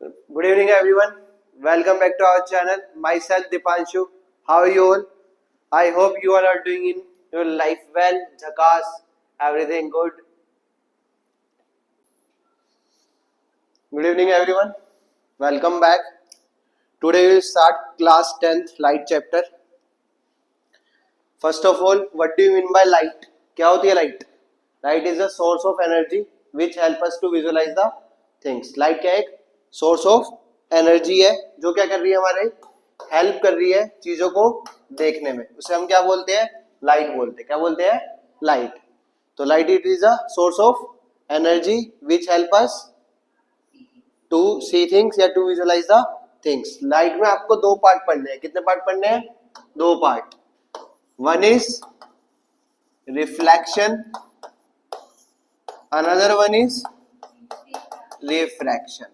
Good evening, everyone. Welcome back to our channel. Myself Dipanshu. How are you all? I hope you all are doing in your life well. Jhakas, everything good. Good evening, everyone. Welcome back. Today we will start class 10th light chapter. First of all, what do you mean by light? क्या होती है light? Light is a source of energy which help us to visualize the things. Light क्या है? एक source of energy है जो क्या कर रही है, हमारे हेल्प कर रही है चीजों को देखने में. उसे हम क्या बोलते हैं? लाइट बोलते हैं. क्या बोलते हैं? लाइट. तो light it is a source of energy which help us to see things या to visualize the things. Light में आपको दो पार्ट पढ़ने हैं. कितने पार्ट पढ़ने हैं? दो part. One is reflection, another one is refraction.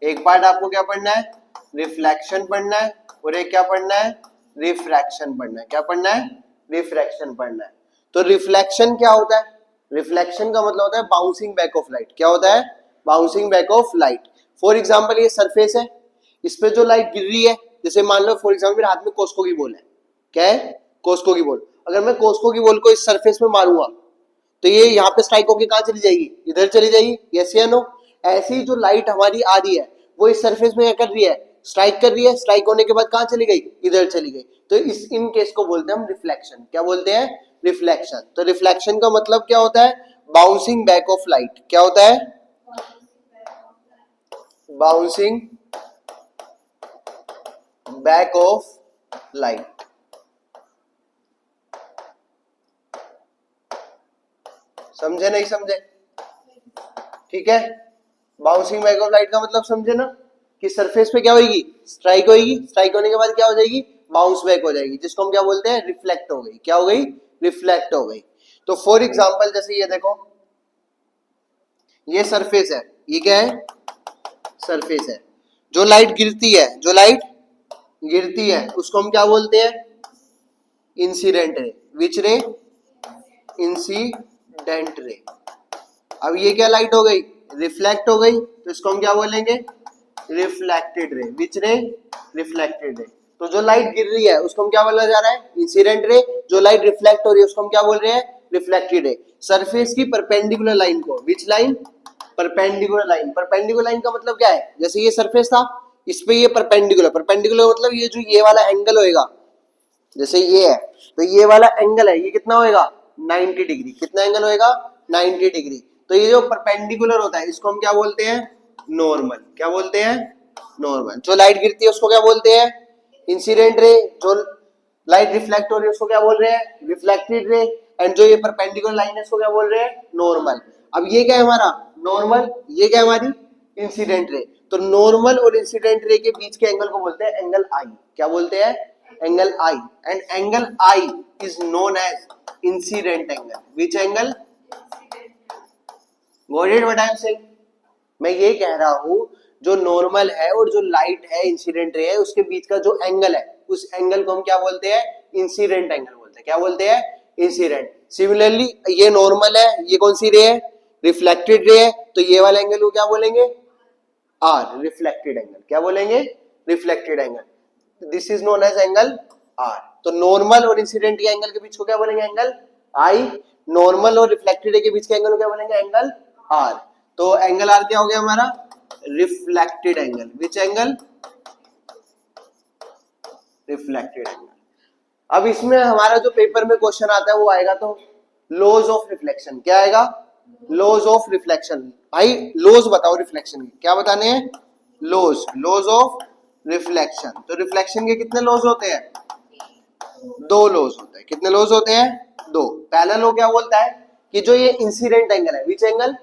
एक पार्ट आपको क्या पढ़ना है? रिफ्लेक्शन पढ़ना है और एक क्या पढ़ना है? रिफ्रैक्शन पढ़ना है. क्या पढ़ना है? रिफ्रैक्शन पढ़ना है. तो रिफ्लेक्शन क्या होता है? रिफ्लेक्शन का मतलब होता है बाउंसिंग बैक ऑफ लाइट. क्या होता है? Bouncing back of light. For example ये सरफेस है, इस पे जो लाइट गिर रही है, जैसे मान लो फॉर एग्जाम्पल मेरे हाथ में कोस्को की बॉल है. क्या है? कोस्को की बॉल. अगर मैं कोस्को की बॉल को इस सरफेस में मारूंगा तो ये यहाँ पे स्ट्राइक होकर कहाँ चली जाएगी? इधर चली जाएगी. यस या नो? ऐसी जो लाइट हमारी आ रही है वो इस सरफेस में क्या कर रही है? स्ट्राइक कर रही है. स्ट्राइक होने के बाद कहाँ चली गई? इधर चली गई. तो इन केस को बोलते हैं हम रिफ्लेक्शन. क्या बोलते हैं? रिफ्लेक्शन. तो रिफ्लेक्शन का मतलब क्या होता है? Bouncing back of light. क्या होता है? Bouncing back of light. समझे नहीं समझे? ठीक है. बाउंसिंग बैक ऑफ लाइट का मतलब समझे ना कि सरफेस पे क्या होगी? स्ट्राइक होगी. स्ट्राइक होने के बाद क्या हो जाएगी? बाउंस बैक हो जाएगी, जिसको हम क्या बोलते हैं? रिफ्लेक्ट हो गई. क्या हो गई? रिफ्लेक्ट हो गई. तो फॉर एग्जांपल जैसे ये देखो, ये सरफेस है. ये क्या है? सरफेस है. जो लाइट गिरती है, जो लाइट गिरती है उसको हम क्या बोलते हैं? Incident ray. विच रे? Incident ray. अब ये क्या लाइट हो गई? रिफ्लेक्ट हो गई. तो इसको हम क्या बोलेंगे? Reflected ray. विच रे? Reflected ray. तो जो लाइट गिर रही है उसको हम क्या बोला जा रहा है? Incident ray. जो लाइट रिफ्लेक्ट हो रही है उसको हम क्या बोल रहे हैं? Reflected ray. सरफेस की परपेंडिकुलर लाइन को, which line? Perpendicular line. Perpendicular line का मतलब क्या है? जैसे ये सरफेस था, इस पे ये परपेंडिकुलर. परपेंडिकुलर मतलब ये जो ये वाला एंगल होएगा, जैसे ये है तो ये वाला एंगल है, ये कितना होएगा? 90 डिग्री. कितना एंगल होएगा? 90 डिग्री. तो ये जो परपेंडिकुलर होता है इसको हम क्या बोलते हैं? नॉर्मल. क्या बोलते हैं? नॉर्मल. जो लाइट गिरती है उसको क्या बोलते हैं? Incident ray. जो लाइट रिफ्लेक्ट हो रही है उसको क्या बोल रहे हैं? Reflected ray. एंड जो ये परपेंडिकुलर लाइन है इसको क्या बोल रहे हैं? नॉर्मल. अब ये क्या है हमारा? नॉर्मल. ये क्या है हमारी? Incident ray. तो नॉर्मल और इंसिडेंट रे के बीच के एंगल को बोलते हैं एंगल आई. क्या बोलते हैं? Angle I. And angle I is known as incident angle. Which angle? Got it what I am saying? मैं ये कह रहा हूं जो नॉर्मल है और जो लाइट है इंसिडेंट रे है उसके बीच का जो एंगल है उस एंगल को हम क्या बोलते हैं? इंसिडेंट एंगल बोलते हैं. क्या बोलते हैं? इंसिडेंट. सिमिलरली ये नॉर्मल है, ये कौन सी रे है? रिफ्लेक्टेड रे है. तो ये वाला एंगल को क्या बोलेंगे? आर. Reflected angle. क्या बोलेंगे? Reflected angle. This is known as angle R. तो नॉर्मल और इंसिडेंट के एंगल के बीच को क्या बोलेंगे? Angle I. नॉर्मल और रिफ्लेक्टेड के बीच के एंगल को क्या बोलेंगे? Angle R. तो एंगल आर क्या हो गया हमारा? Reflected angle. Which angle? Reflected angle. अब इसमें हमारा जो पेपर में क्वेश्चन आता है वो आएगा तो लॉज ऑफ रिफ्लेक्शन. क्या आएगा? Laws of reflection. भाई लॉज बताओ रिफ्लेक्शन के. क्या बताने हैं? लॉज. Laws of reflection. तो रिफ्लेक्शन के कितने लॉज होते हैं? दो लॉज होते हैं. कितने लॉज होते हैं? दो. पहला लॉ क्या बोलता है कि जो ये इंसिडेंट एंगल है, विच एंगल?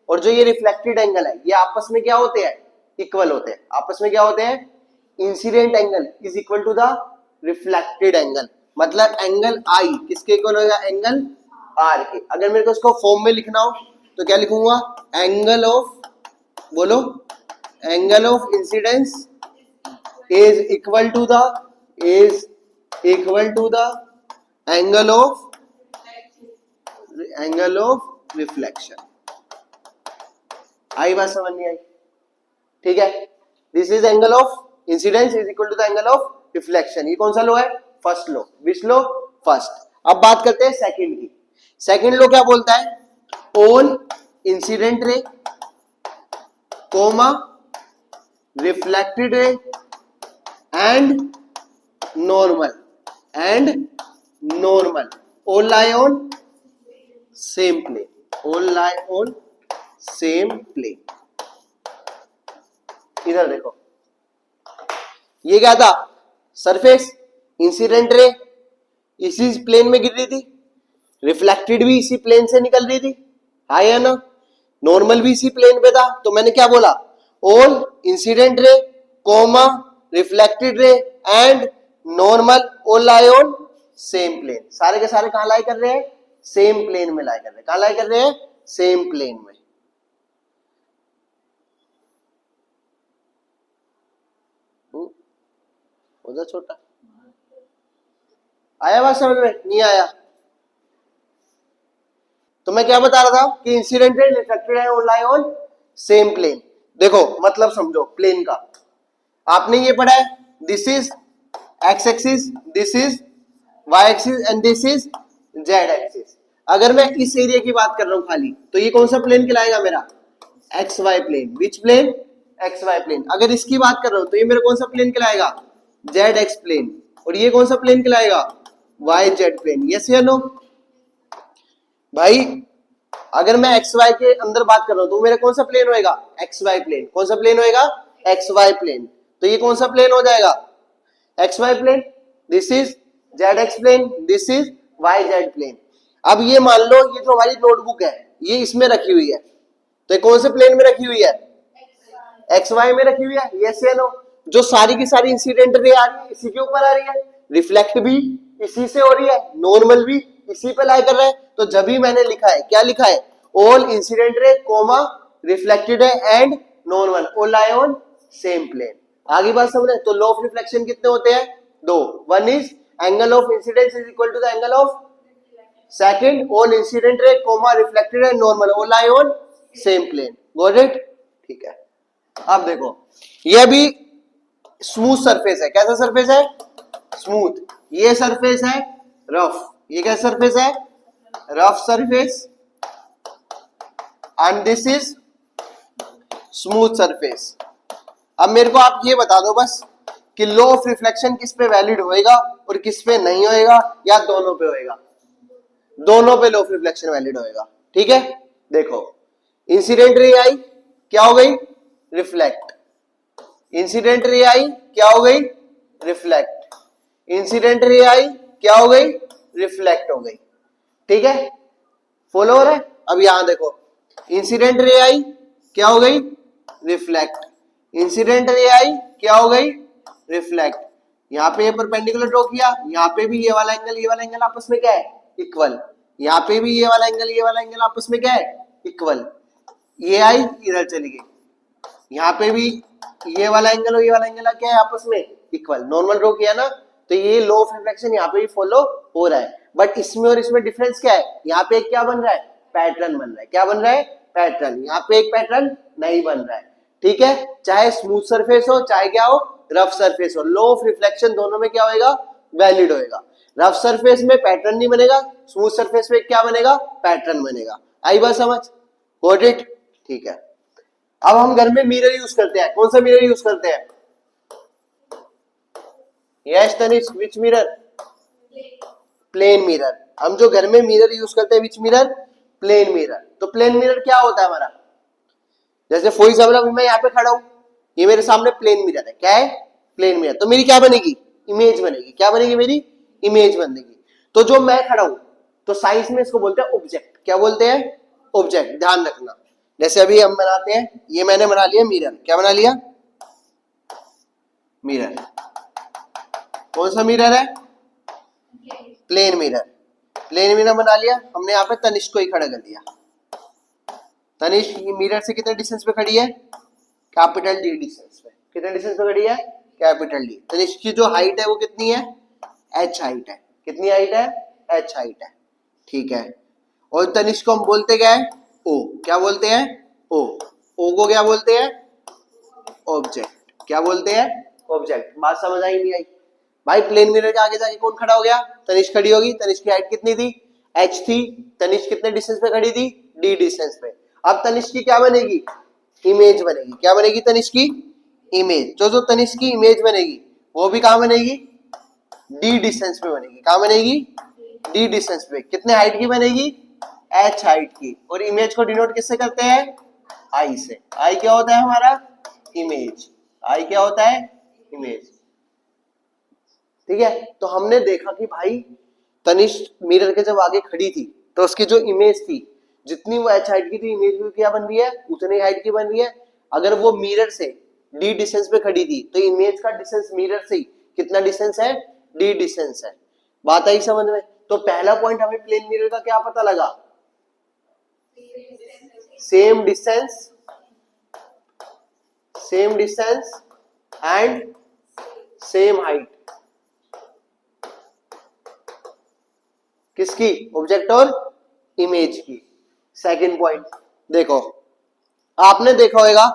और जो ये रिफ्लेक्टेड एंगल है ये आपस में क्या होते हैं? इक्वल होते हैं. आपस में क्या होते हैं? Incident angle is equal to the reflected angle. मतलब एंगल आई किसके इक्वल होगा? एंगल आर के. अगर मेरे को इसको फॉर्म में लिखना हो तो क्या लिखूंगा? एंगल ऑफ, बोलो, angle of incidence is equal to the angle of reflection. आई बात समझ नहीं आई? ठीक है, this is angle of incidence is equal to the angle of reflection. ये कौन सा लो है? First law. Which law? First. अब बात करते हैं सेकंड की। सेकंड लो क्या बोलता है? On incident ray comma reflected ray and normal all lie on same plane। इधर देखो, ये क्या था? सरफेस, इंसिडेंट रे इसी प्लेन में गिर रही थी, रिफ्लेक्टेड भी इसी प्लेन से निकल रही थी, हाँ या ना? नॉर्मल भी इसी प्लेन पे था। तो मैंने क्या बोला? All incident ray comma reflected ray and normal all lie on same plane. सारे के सारे कहां लाई कर रहे हैं? सेम प्लेन में लाई कर रहे हैं। कहां लाई कर रहे हैं? सेम प्लेन में। उधर छोटा आया बात समझ में? नहीं आया? तो मैं क्या बता रहा था कि इंसिडेंट रे रिफ्लेक्टेड है लाई ऑन सेम प्लेन। देखो मतलब समझो प्लेन का, आपने ये पढ़ा है, this is X axis, this is Y axis and this is Z axis. अगर मैं इस एरिया की बात कर रहा हूं खाली, तो ये कौन सा प्लेन कहलाएगा मेरा? X Y plane. Which plane? X Y plane. अगर इसकी बात कर रहा हूं तो ये मेरा कौन सा प्लेन कहलाएगा? Z X plane. और ये कौन सा प्लेन कहलाएगा? Y Z plane. यस या नो? भाई अगर मैं एक्स वाई के अंदर बात कर रहा हूं तो मेरा कौन सा प्लेन होएगा? X Y plane. कौन सा प्लेन होएगा? X Y plane. तो ये कौन सा प्लेन हो जाएगा? X Y plane. This is Z X plane, this is Y Z plane. अब ये मान लो ये जो हमारी नोटबुक है ये इसमें रखी हुई है, तो ये कौन से प्लेन में रखी हुई है? एक्स वाई में रखी हुई है। यस या नो? जो सारी की सारी इंसिडेंट रे आ रही है इसी के ऊपर आ रही है, रिफ्लेक्ट भी इसी से हो रही है, नॉर्मल भी इसी पे लाई कर रहा है। तो जब भी मैंने लिखा है, क्या लिखा है? All incident ray comma reflected है and normal all lie on same plane. आगे बात समझ रहे? तो लॉ ऑफ रिफ्लेक्शन कितने होते हैं? दो। One is angle of incidence is equal to the angle of second on incident ray comma reflected है normal all lie on same plane. Got it? ठीक है। अब देखो ये भी स्मूथ सरफेस है। कैसा सरफेस है? स्मूथ। ये सरफेस है रफ। ये क्या सरफेस है? Rough surface and this is smooth surface. अब मेरे को आप ये बता दो बस कि लॉ ऑफ रिफ्लेक्शन किस पे वैलिड होएगा और किस पे नहीं होएगा, या दोनों पे होएगा? दोनों पे लॉ ऑफ रिफ्लेक्शन वैलिड होएगा। ठीक है, देखो इंसिडेंट रे आई क्या हो गई? रिफ्लेक्ट। इंसिडेंट रे आई क्या हो गई? रिफ्लेक्ट। इंसिडेंट रे आई क्या हो गई? रिफ्लेक्ट हो गई। ठीक है, फॉलो हो रहा है? अब यहां देखो इंसिडेंट रे आई क्या हो गई? रिफ्लेक्ट। इंसिडेंट रे आई क्या हो गई? रिफ्लेक्ट। यहाँ पे परपेंडिकुलर ड्रॉ किया, यहाँ पे भी ये वाला एंगल आपस में क्या है? इक्वल। यहाँ पे भी ये वाला एंगल आपस में क्या है? इक्वल। ये आई इधर चली गई, यहाँ पे भी ये वाला एंगल और ये वाला एंगल क्या है आपस में? इक्वल। नॉर्मल ड्रॉ किया ना, तो ये लॉ ऑफ रिफ्लेक्शन यहाँ पे भी फॉलो हो रहा है। बट इसमें और इसमें डिफरेंस क्या है? यहाँ पे क्या बन रहा है? पैटर्न बन रहा है। क्या बन रहा है? पैटर्न। यहाँ पे एक पैटर्न नहीं बन रहा है। ठीक है, चाहे स्मूथ सरफेस हो चाहे क्या हो, रफ सरफेस हो, लॉ ऑफ रिफ्लेक्शन दोनों में क्या होएगा? वैलिड होएगा। रफ सरफेस में पैटर्न नहीं बनेगा, स्मूथ सरफेस में क्या बनेगा? पैटर्न बनेगा। आई बात समझ? Got it? ठीक है। अब हम घर में मिरर यूज करते हैं। कौन सा मिरर यूज करते हैं? Yes Tanishq, which mirror? Plane mirror. हम जो घर में मिरर यूज करते हैं, विच मिरर? Plane mirror. तो प्लेन मिरर क्या होता है हमारा? जैसे फॉर एग्जाम्पल मैं यहाँ पे खड़ा हूं, ये मेरे सामने प्लेन मिरर है। क्या है? Plane mirror. तो मेरी क्या बनेगी? इमेज बनेगी। क्या बनेगी? मेरी इमेज बनेगी। तो जो मैं खड़ा हूं, तो साइंस में इसको बोलते हैं ऑब्जेक्ट। क्या बोलते हैं? ऑब्जेक्ट। ध्यान रखना, जैसे अभी हम बनाते हैं, ये मैंने बना लिया मिरर। क्या बना लिया? मिरर। कौन सा मिरर है? Plane mirror. प्लेन मिरर बना लिया हमने। यहाँ पे तनिष्क को ही खड़ा कर दिया। तनिष्क मिरर से कितने डिस्टेंस पे खड़ी है? कैपिटल डी डिस्टेंस पे। कितने डिस्टेंस पे खड़ी है? Capital D. तनिष्क की जो हाइट है वो कितनी है? एच हाइट है। कितनी हाइट है? एच हाइट है। ठीक है, और तनिष्क को हम बोलते क्या है? ओ। क्या बोलते हैं? ओ। ओ को क्या बोलते हैं? ऑब्जेक्ट। क्या बोलते हैं? ऑब्जेक्ट। बात समझ आई नहीं आई? भाई प्लेन मिरर के आगे जाके कौन खड़ा हो गया? तनिष्क खड़ी होगी। तनिष्क की हाइट कितनी थी? h थी। तनिष्क कितने डिस्टेंस पे खड़ी थी? d डिस्टेंस पे। अब तनिष्क की क्या बनेगी? इमेज बनेगी। क्या बनेगी? तनिष्क की इमेज। जो तनिष्क की इमेज बनेगी वो भी कहां बनेगी? d डिस्टेंस पे बनेगी। कहां बनेगी? d डिस्टेंस पे। कितने हाइट की बनेगी? h हाइट की। और इमेज को डिनोट किससे करते हैं? i से। i क्या होता है हमारा? इमेज। i क्या होता है? इमेज। ठीक है, तो हमने देखा कि भाई तनिष्क मिरर के जब आगे खड़ी थी तो उसकी जो इमेज थी, जितनी वो h हाइट की थी, इमेज भी क्या बन रही है? उतनी हाइट की बन रही है। अगर वो मिरर से d डिस्टेंस पे खड़ी थी तो इमेज का डिस्टेंस मिरर से कितना डिस्टेंस है? d डिस्टेंस है। बात आई समझ में? तो पहला पॉइंट हमें प्लेन मिरर का क्या पता लगा? Same distance and same height. किसकी? ऑब्जेक्ट और इमेज की। सेकंड पॉइंट देखो, आपने देखा होगा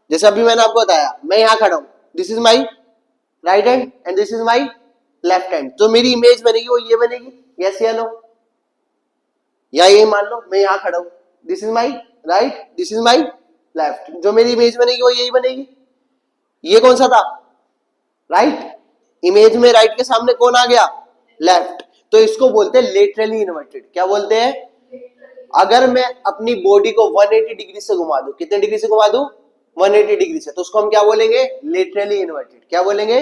जैसे अभी मैंने आपको बताया, मैं यहां खड़ा हूं, this is my right hand and this is my left hand. जो मेरी इमेज बनेगी वो ये बनेगी, यस या नो? या ये मान लो मैं यहां खड़ा हूं, this is my right, this is my left. जो मेरी इमेज बनेगी वो यही बनेगी। ये कौन सा था? राइट। इमेज में राइट के सामने कौन आ गया? लेफ्ट। तो इसको बोलते हैं लेटरली इन्वर्टेड। क्या बोलते हैं? अगर मैं अपनी बॉडी को 180 डिग्री से घुमा दूं, कितने डिग्री से घुमा दूं? 180 डिग्री से, तो उसको हम क्या बोलेंगे? Laterally inverted. क्या बोलेंगे?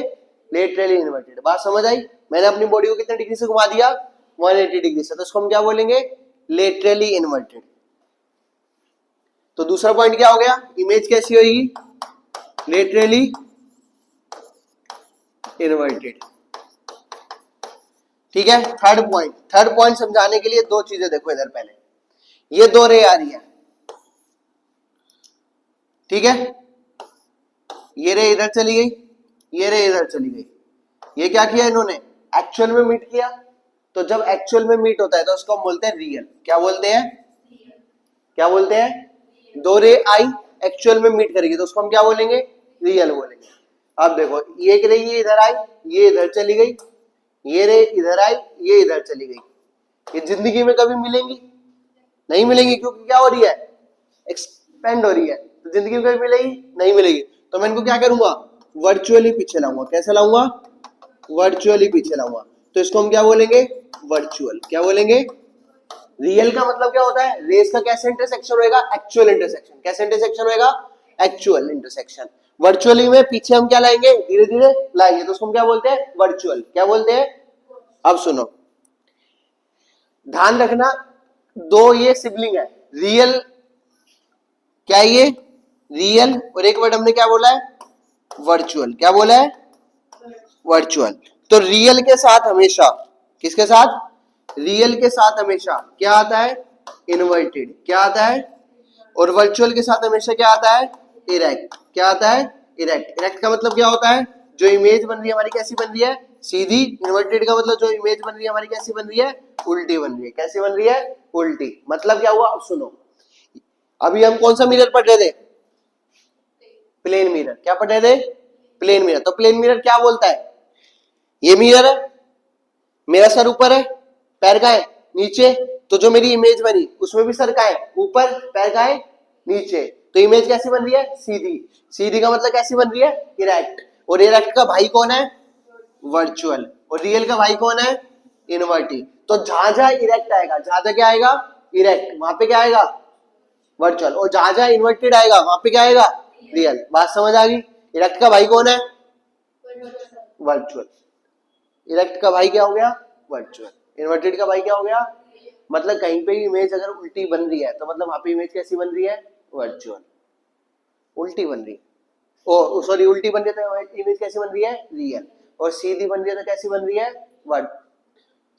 Laterally inverted. बात समझ आई? मैंने अपनी बॉडी को कितने डिग्री से घुमा दिया? 180 डिग्री से, तो उसको हम क्या बोलेंगे? Laterally inverted. तो दूसरा पॉइंट क्या हो गया? इमेज कैसी होगी? Laterally inverted. ठीक है। थर्ड पॉइंट समझाने के लिए दो चीजें देखो इधर। पहले ये दो रे आ रही है, ठीक है, ये रे इधर चली गई, ये रे इधर चली गई। ये क्या किया इन्होंने? एक्चुअल में मीट किया। तो जब एक्चुअल में मीट होता है तो उसको हम बोलते हैं रियल। क्या बोलते हैं? क्या बोलते हैं? दो रे आई, एक्चुअल में मीट करेगी तो उसको हम क्या बोलेंगे? रियल बोलेंगे। अब देखो, ये एक रे ये इधर आई, ये इधर चली गई, ये रे इधर आई, ये इधर चली गई। ये जिंदगी में कभी मिलेंगी? नहीं मिलेंगी, क्योंकि क्या हो रही है? एक्सपेंड हो रही है। तो जिंदगी में कभी मिलेगी? नहीं मिलेगी। तो मैं इनको क्या करूंगा? वर्चुअली पीछे लाऊंगा। कैसे लाऊंगा? वर्चुअली पीछे लाऊंगा। तो इसको हम क्या बोलेंगे? वर्चुअल। क्या बोलेंगे? रियल का मतलब क्या होता है? रेस का कैसे इंटरसेक्शन होएगा? Actual intersection. कैसे इंटरसेक्शन होएगा? Actual intersection. वर्चुअली में पीछे हम क्या लाएंगे? धीरे धीरे लाएंगे, तो उसको हम क्या बोलते हैं? वर्चुअल। क्या बोलते हैं? अब सुनो, ध्यान रखना, दो ये सिबलिंग है, रियल, क्या ये? रियल। और एक वर्ड हमने क्या बोला है? वर्चुअल। क्या बोला है? वर्चुअल। तो रियल के साथ हमेशा, किसके साथ? रियल के साथ हमेशा क्या आता है? इन्वर्टेड। क्या आता है? और वर्चुअल के साथ हमेशा क्या आता है? इरेक्ट। क्या आता है? इरेक्ट। इरेक्ट का मतलब क्या होता है? जो इमेज बन रही है हमारी कैसी बन रही है? सीधी। इन्वर्टेड का मतलब जो इमेज बन रही है हमारी कैसी बन रही है? उल्टी बन रही है। कैसी बन रही है? उल्टी। मतलब क्या हुआ? अब सुनो, अभी हम कौन सा मिरर पढ़ रहे थे? Plane mirror. क्या पढ़ रहे थे? Plane mirror. तो प्लेन मिरर क्या बोलता है? ये मिरर है, मेरा सर ऊपर है, पैर का है नीचे। तो जो मेरी इमेज बनी उसमें भी सर का है ऊपर, पैर का है नीचे। तो इमेज कैसी बन रही है? सीधी। सीधी का मतलब कैसी बन रही है? इरेक्ट। और इरेक्ट का भाई कौन है? वर्चुअल। और रियल का भाई कौन है? इनवर्टिंग। तो जहां जहां इरेक्ट आएगा, जहां जहां क्या आएगा? इरेक्ट, वहां पे क्या आएगा? वर्चुअल। और जहां जहां इन्वर्टेड आएगा वहां पे क्या आएगा? रियल। बात समझ आ गई? इरेक्ट का भाई कौन है? वर्चुअल। इरेक्ट का भाई क्या हो गया? वर्चुअल। इन्वर्टेड का भाई क्या हो गया? मतलब कहीं पे इमेज अगर उल्टी बन रही है तो मतलब वहां पे इमेज कैसी बन रही है? वर्चुअल। उल्टी बन रही है, ओ सॉरी, उल्टी बन रही है तो इमेज कैसी बन रही है? रियल। और सीधी बन रही है तो कैसी बन रही है? वर्ट।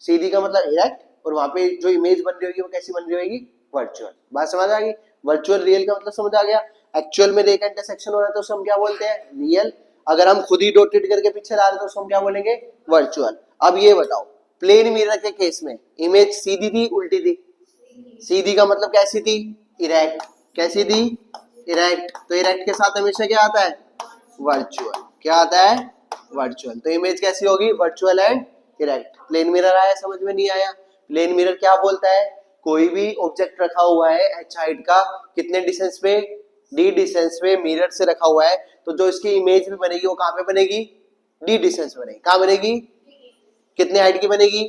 सीधी का मतलब इरेक्ट, और वहां पे जो इमेज बन रही होगी वो कैसी बन रही होगी? वर्चुअल। बात समझ आ गई? वर्चुअल रियल का मतलब समझ आ गया? एक्चुअल में रे का इंटरसेक्शन हो रहा है तो उसको हम क्या बोलते हैं? रियल। अगर हम खुद ही डॉटेड करके पीछे ला रहे हैं तो उसको हम क्या बोलेंगे? वर्चुअल। अब ये बताओ, प्लेन मिरर के केस में इमेज सीधी थी उल्टी थी? सीधी का मतलब कैसी थी? इरेक्ट। कैसी थी? इरेक्ट। तो इरेक्ट के साथ हमेशा क्या आता है? वर्चुअल। क्या आता है? वर्चुअल। तो इमेज कैसी होगी? Virtual and erect. Plane mirror आया? समझ में नहीं आया? प्लेन मिरर क्या बोलता है? कोई भी ऑब्जेक्ट रखा हुआ है h हाइट का, कितने डिस्टेंस पे? d डिस्टेंस पे मिरर से रखा हुआ है, तो जो इसकी इमेज भी बनेगी वो कहां पे बनेगी? d डिस्टेंस बनेगी। कहां बनेगी? कितने हाइट की बनेगी?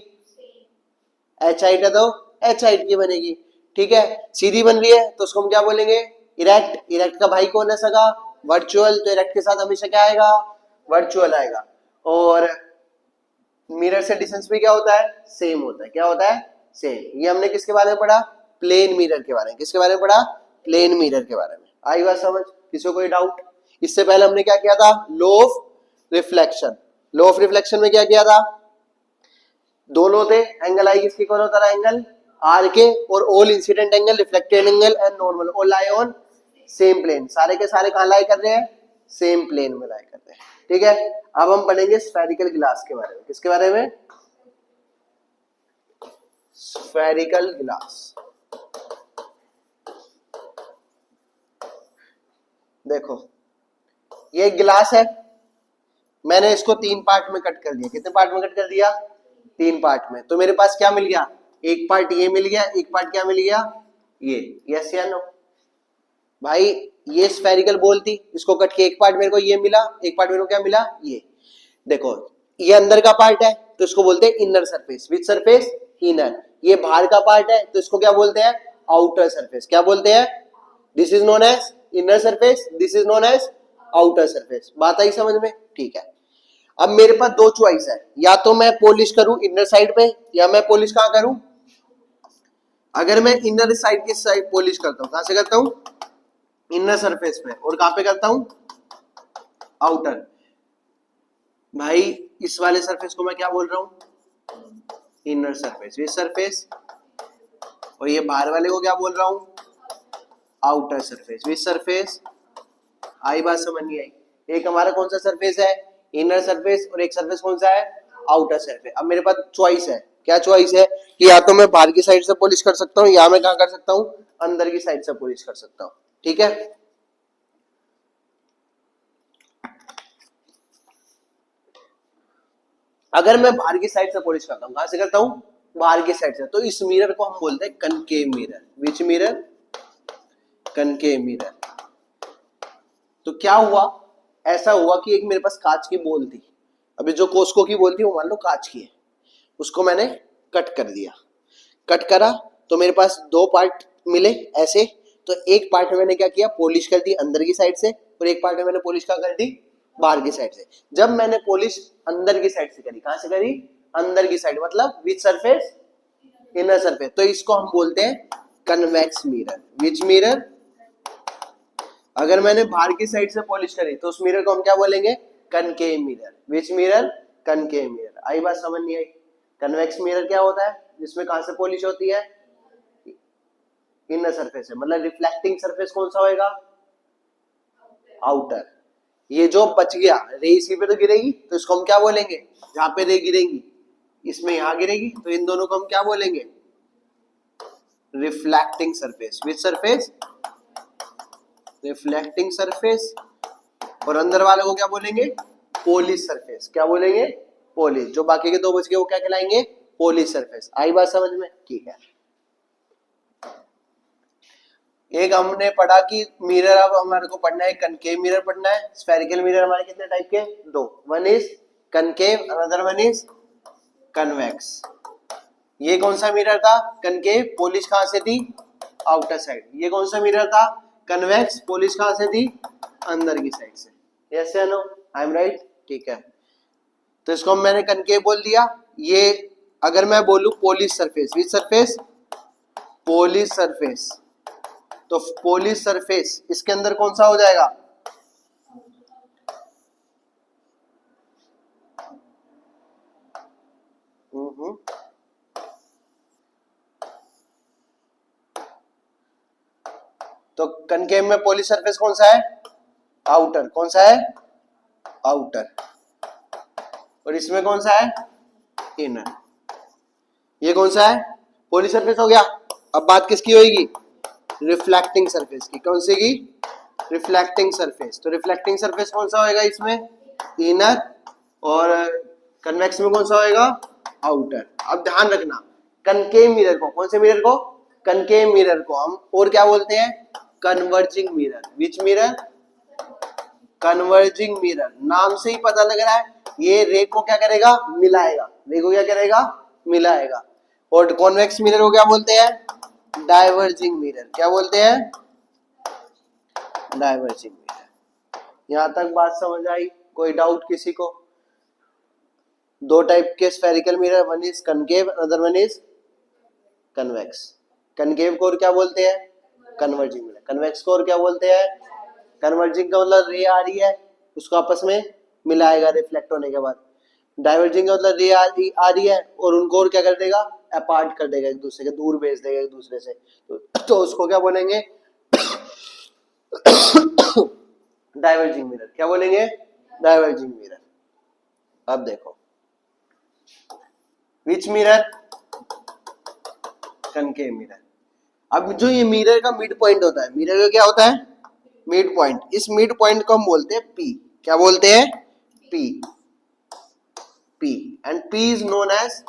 h हाइट है तो h हाइट की बनेगी। ठीक है, सीधी बन रही है तो उसको हम क्या बोलेंगे? इरेक्ट। इरेक्ट का भाई कौन है सगा? वर्चुअल। तो इरेक्ट के साथ हमेशा क्या आएगा? वर्चुअल आएगा। और मिरर से डिस्टेंस भी क्या होता है? सेम होता है। क्या होता है? सेम। ये हमने किसके बारे में पढ़ा? प्लेन मिरर के बारे में। किसके बारे में पढ़ा? प्लेन मिरर के बारे में। आई बात समझ? किसी को कोई डाउट? इससे पहले हमने क्या किया था? Law of reflection. Law of reflection में क्या किया था? दो लो थे, एंगल आई किसके इक्वल होता है? एंगल आर के, और all incident angle, reflected angle and normal all lie on same plane. सारे के सारे कहां लाई कर रहे हैं? सेम प्लेन में लाई कर रहे हैं। ठीक है, अब हम पढ़ेंगे स्फेरिकल ग्लास के बारे में। किसके बारे में? Spherical glass. देखो, ये गिलास है, मैंने इसको तीन पार्ट में कट कर दिया। कितने पार्ट में कट कर दिया? तीन पार्ट में। तो मेरे पास क्या मिल गया? एक पार्ट ये मिल गया, एक पार्ट क्या मिल गया? ये। यस या नो? भाई ये स्फेरिकल बॉल थी, इसको कट के एक पार्ट मेरे को ये मिला, एक पार्ट मेरे को क्या मिला? ये। देखो, ये अंदर का पार्ट है तो इसको बोलते हैं inner surface. Which surface? Inner. ये बाहर का पार्ट है तो इसको क्या बोलते हैं? Outer surface. क्या बोलते हैं? This is known as inner surface, this is known as outer surface. बात आई समझ में? ठीक है, अब मेरे पास दो चॉइस है, या तो मैं पॉलिश करूं इनर साइड पे, या मैं पॉलिश कहां करूं? अगर मैं इनर साइड की साइड पॉलिश करता हूं, कहां से करता हूं? इनर सरफेस पे। और कहां पे करता हूं? आउटर। भाई इस वाले सरफेस को मैं क्या बोल रहा हूं? Inner surface, which surface. और ये बाहर वाले को क्या बोल रहा हूं? Outer surface, which surface. आई बात समझ नहीं आई? एक हमारा कौन सा सरफेस है? Inner surface. और एक सरफेस कौन सा है? Outer surface. अब मेरे पास चॉइस है। क्या चॉइस है? कि या तो मैं बाहर की साइड से पॉलिश कर सकता हूं, या मैं कहां कर सकता हूं? अंदर की साइड से पॉलिश कर सकता हूं। ठीक है, अगर मैं बाहर की साइड से पॉलिश करता हूं, कहां से करता हूं? बाहर की साइड से, तो इस मिरर को हम बोलते हैं concave mirror. Which mirror? Concave mirror. तो क्या हुआ? ऐसा हुआ कि एक मेरे पास कांच की बॉल थी, अभी जो कोस्को की बॉल थी वो मान लो कांच की है, उसको मैंने कट कर दिया। कट करा तो मेरे पास दो पार्ट मिले ऐसे। तो एक पार्ट में मैंने क्या किया? पॉलिश कर दी अंदर की साइड से, और एक पार्ट में मैंने पॉलिश क्या कर दी? बाहर की साइड से। जब मैंने पॉलिश अंदर की साइड से करी, कहां से करी? अंदर की साइड, मतलब विच सरफेस? Inner surface. तो इसको हम बोलते हैं कन्वेक्स मिरर। Which mirror? अगर मैंने बाहर की साइड से पॉलिश करी तो उस मिरर को हम क्या बोलेंगे? Concave mirror. Which mirror? Concave mirror. आई बात समझ नहीं आई? कन्वेक्स मिरर क्या होता है? जिसमें कहां से पॉलिश होती है? इनर सरफेस है, मतलब रिफ्लेक्टिंग सरफेस कौन सा होएगा? आउटर। ये जो बच गया, रे इसी पे तो गिरेगी, तो इसको हम क्या बोलेंगे? जहां पे रे गिरेगी इसमें यहां गिरेगी, तो इन दोनों को हम क्या बोलेंगे? Reflecting surface. Which surface? Reflecting surface. और अंदर वाले को क्या बोलेंगे? Polish surface. क्या बोलेंगे? पॉलिश। जो बाकी के दो बच गए वो क्या कहलाएंगे? Polish surface. आई बात समझ में? ठीक है, एक हमने पढ़ा कि मिरर, अब हमारे को पढ़ना है कनकेव मिरर पढ़ना है। स्फेरिकल मिरर हमारे कितने टाइप के? दो। One is concave, another one is convex. ये कौन सा मिरर था? कनकेव, पॉलिश कहां से थी? Outer side. ये कौन सा मिरर था? कन्वेक्स, पॉलिश कहां से थी? अंदर की साइड से। यस या नो? I am right? ठीक है, तो इसको मैंने कनकेव बोल दिया। ये अगर मैं बोलूं polish surface, which surface? Polish surface. तो पॉलिश सरफेस इसके अंदर कौन सा हो जाएगा? तो कनकेव में पॉलिश सरफेस कौन सा है? आउटर। कौन सा है? आउटर। और इसमें कौन सा है? इनर। ये कौन सा है? पॉलिश सरफेस हो गया। अब बात किसकी होगी? रिफ्लेक्टिंग सरफेस की। कौन सी की? Reflecting surface. तो रिफ्लेक्टिंग सरफेस कौन सा होएगा इसमें? इनर। और कन्वेक्स में कौन सा होएगा? आउटर। अब ध्यान रखना, कनकेव मिरर को, कौन से मिरर को? कनकेव मिरर को हम और क्या बोलते हैं? Converging mirror. Which mirror? Converging mirror. नाम से ही पता लग रहा है ये रे को क्या करेगा? मिलाएगा। रे को क्या करेगा? मिलाएगा। और कॉन्वेक्स मिरर को क्या बोलते हैं? Diverging mirror. क्या बोलते हैं? Diverging mirror. यहां तक बात समझ आई? कोई डाउट किसी को? दो टाइप के spherical mirror, one is concave, other one is convex. Concave को और क्या बोलते हैं? Converging mirror. कन्वेक्स को और क्या बोलते हैं? कन्वर्जिंग का मतलब रे आ रही है उसको आपस में मिलाएगा रिफ्लेक्ट होने के बाद। डाइवर्जिंग का मतलब रे आ रही है और उनको और क्या कर देगा? अपार्ट कर देगा, एक दूसरे के दूर भेज देगा एक दूसरे से। तो उसको क्या बोलेंगे? Diverging mirror. क्या बोलेंगे? Diverging mirror. अब देखो, विच मिरर? Concave mirror. अब जो ये मिरर का मिड पॉइंट होता है, मिरर का क्या होता है? Mid point. इस मिड पॉइंट को हम बोलते हैं पी। क्या बोलते हैं? P. P and P is known as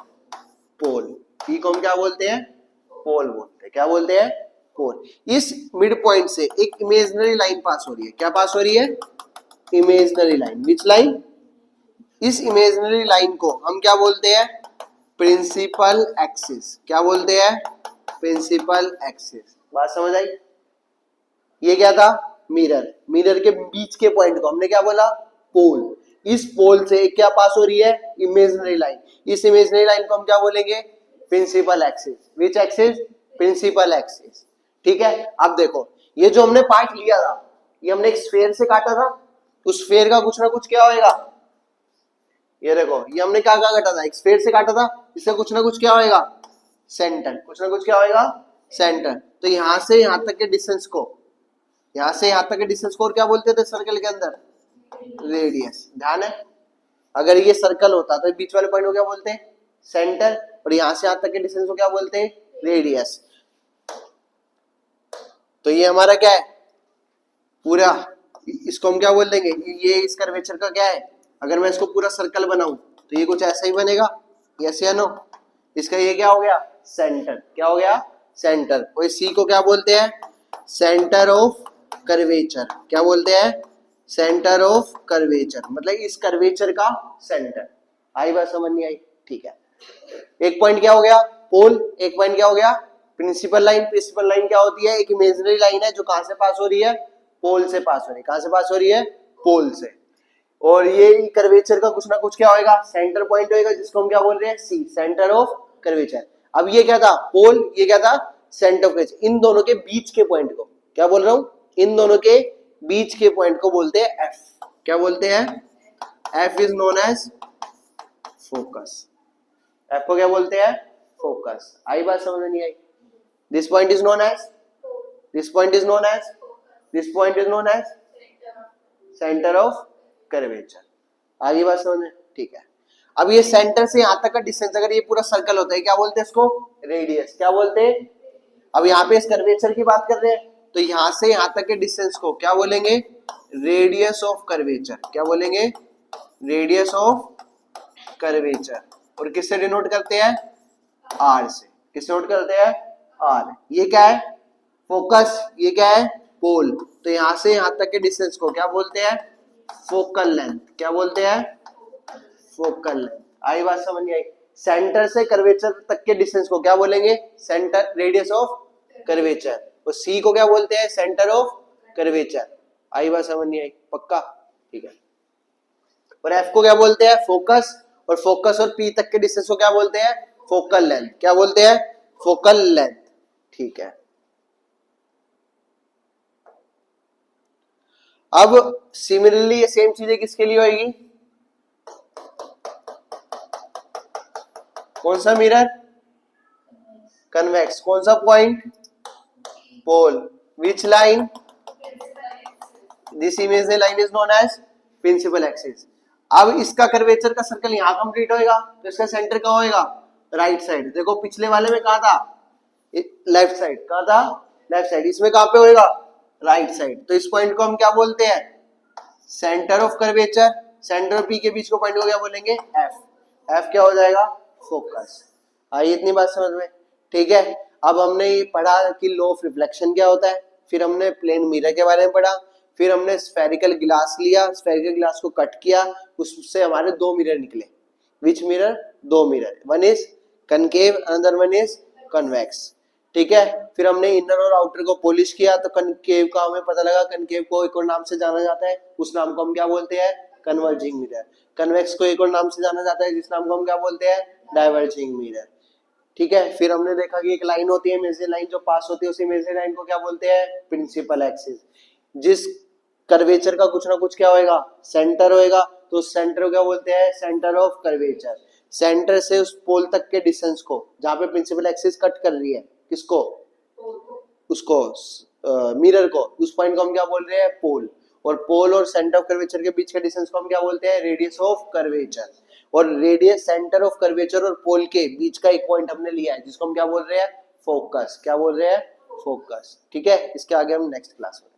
pole. P को हम क्या बोलते हैं? पोल बोलते हैं। क्या बोलते हैं? पोल। इस मिड पॉइंट से एक इमेजिनरी लाइन पास हो रही है। क्या पास हो रही है? Imaginary line. Which line? इस इमेजिनरी लाइन को हम क्या बोलते हैं? Principal axis. क्या बोलते हैं? Principal axis. बात समझ आई? ये क्या था? मिरर। मिरर के बीच के पॉइंट को हमने क्या बोला? पोल। इस पोल से क्या पास हो रही है? Imaginary line. इस इमेजिनरी लाइन को हम क्या बोलेंगे? Principal axis. Which axis? Principal axis. ठीक है। अब देखो, ये जो हमने पार्ट लिया था, ये हमने एक स्फेयर से काटा था। उस स्फेयर का कुछ ना कुछ क्या होएगा? ये देखो, ये हमने क्या काटा था? एक स्फेयर से काटा था। इसका कुछ ना कुछ क्या होएगा? सेंटर। कुछ ना कुछ क्या होएगा? सेंटर। तो यहां से यहां तक के डिस्टेंस को, यहां से यहां तक के डिस्टेंस को और क्या बोलते थे सर्कल के अंदर? रेडियस। ध्यान है? अगर ये सर्कल होता तो बीच वाले पॉइंट को क्या बोलते हैं? सेंटर। और यहां से यहां तक के डिस्टेंस को क्या बोलते हैं? रेडियस। तो ये हमारा क्या है? पूरा, इसको हम क्या बोल देंगे? ये इस कर्वेचर का क्या है? अगर मैं इसको पूरा सर्कल बनाऊं तो ये कुछ ऐसा ही बनेगा। यस या नो? इसका ये क्या हो गया? सेंटर। क्या हो गया? सेंटर। और सी को क्या बोलते हैं? Centre of curvature. क्या बोलते हैं? Centre of curvature. मतलब इस कर्वेचर का सेंटर। आई बात समझ नहीं आई? ठीक है। एक पॉइंट क्या हो गया? पोल। एक पॉइंट क्या हो गया? Principal line. प्रिंसिपल लाइन क्या होती है? एक इमेजिनरी लाइन है जो कहां से पास हो रही है? पोल से पास हो रही है। कहां से पास हो रही है? पोल से। और ये कर्वेचर का कुछ ना कुछ क्या होएगा? सेंटर पॉइंट होएगा, जिसको हम क्या बोल रहे हैं? सी, सेंटर ऑफ कर्वेचर। अब ये क्या था? पोल। ये क्या था? Centre of curvature. इन दोनों के बीच के पॉइंट को क्या बोल रहा हूं? इन दोनों के बीच के पॉइंट को बोलते हैं एफ। क्या बोलते हैं? F is known as focus. F को क्या बोलते हैं? फोकस। आई बात समझ नहीं आई? This point is known as, this point is known as, this point is known as centre of curvature. आगे बात समझ में? ठीक है। अब ये सेंटर से यहां तक का डिस्टेंस, अगर ये पूरा सर्कल होता है, क्या बोलते हैं इसको? रेडियस। क्या बोलते हैं? अब यहाँ पे इस कर्वेचर की बात कर रहे हैं, तो यहां से यहां तक के डिस्टेंस को क्या बोलेंगे? Radius of curvature. क्या बोलेंगे? Radius of curvature. और किससे डिनोट करते हैं? आर से। किससे नोट करते हैं? आर। ये क्या है? फोकस। ये क्या है? पोल। तो यहां से यहां तक के डिस्टेंस को क्या बोलते हैं? Focal length. क्या बोलते हैं? Focal length. आई बात समझ नहीं आई? सेंटर से कर्वेचर तक के डिस्टेंस को क्या बोलेंगे? Centre, radius of curvature. और सी को क्या बोलते हैं? Centre of curvature. आई बात समझ नहीं आई? पक्का? ठीक है। और एफ को क्या बोलते हैं? फोकस। और फोकस और पी तक के डिस्टेंस को क्या बोलते हैं? Focal length. क्या बोलते हैं? Focal length. ठीक है। अब सिमिलरली ये सेम चीजें किसके लिए होगी? कौन सा मिरर? कन्वेक्स। कौन सा point? Pole. Which line? This imaginary line is known as principal axis. अब इसका कर्वेचर का सर्कल यहां कंप्लीट होएगा, तो इसका सेंटर कहां होएगा? Right side. देखो पिछले वाले में कहा था लेफ्ट साइड, कहा था लेफ्ट साइड। इसमें कहां पे होएगा? Right side. तो इस पॉइंट को हम क्या बोलते हैं? Centre of curvature. सेंटर और पी के बीच को पॉइंट को क्या बोलेंगे? एफ। एफ क्या हो जाएगा? फोकस। आई इतनी बात समझ में? ठीक है। अब हमने ये पढ़ा कि लॉ ऑफ रिफ्लेक्शन क्या होता है, फिर हमने प्लेन मिरर के बारे में पढ़ा, फिर हमने स्फेरिकल ग्लास लिया, स्फेरिकल ग्लास को कट किया, उससे हमारे दो मिरर निकले। Which mirror? दो mirror, one is concave, another one is convex. ठीक है। फिर हमने इनर और आउटर को पॉलिश किया, तो कनकेव का हमें पता लगा, कनकेव को एक और नाम से जाना जाता है, उस नाम को हम क्या बोलते हैं? Converging mirror. कन्वेक्स को एक और नाम से जाना जाता है, जिस नाम को हम क्या बोलते हैं? Diverging mirror. ठीक है। फिर हमने देखा कि एक लाइन होती है इमेजिनरी लाइन जो पास होती है, उस इमेजिनरी लाइन को क्या बोलते हैं? Principal axis. जिस कर्वेचर का कुछ ना कुछ क्या होएगा? सेंटर होएगा, तो सेंटर को क्या बोलते हैं? Centre of curvature. सेंटर से उस पोल तक के डिस्टेंस को, जहां पे प्रिंसिपल एक्सिस कट कर रही है, किसको? उसको, मिरर को, उस पॉइंट को हम क्या बोल रहे हैं? पोल। और पोल और सेंटर ऑफ कर्वेचर के बीच के डिस्टेंस को हम क्या बोलते हैं? Radius of curvature. और रेडियस, सेंटर ऑफ कर्वेचर और पोल के बीच का एक पॉइंट हमने लिया है, जिसको हम क्या बोल रहे हैं? फोकस। क्या बोल रहे हैं? फोकस। ठीक है। इसके आगे हम नेक्स्ट क्लास में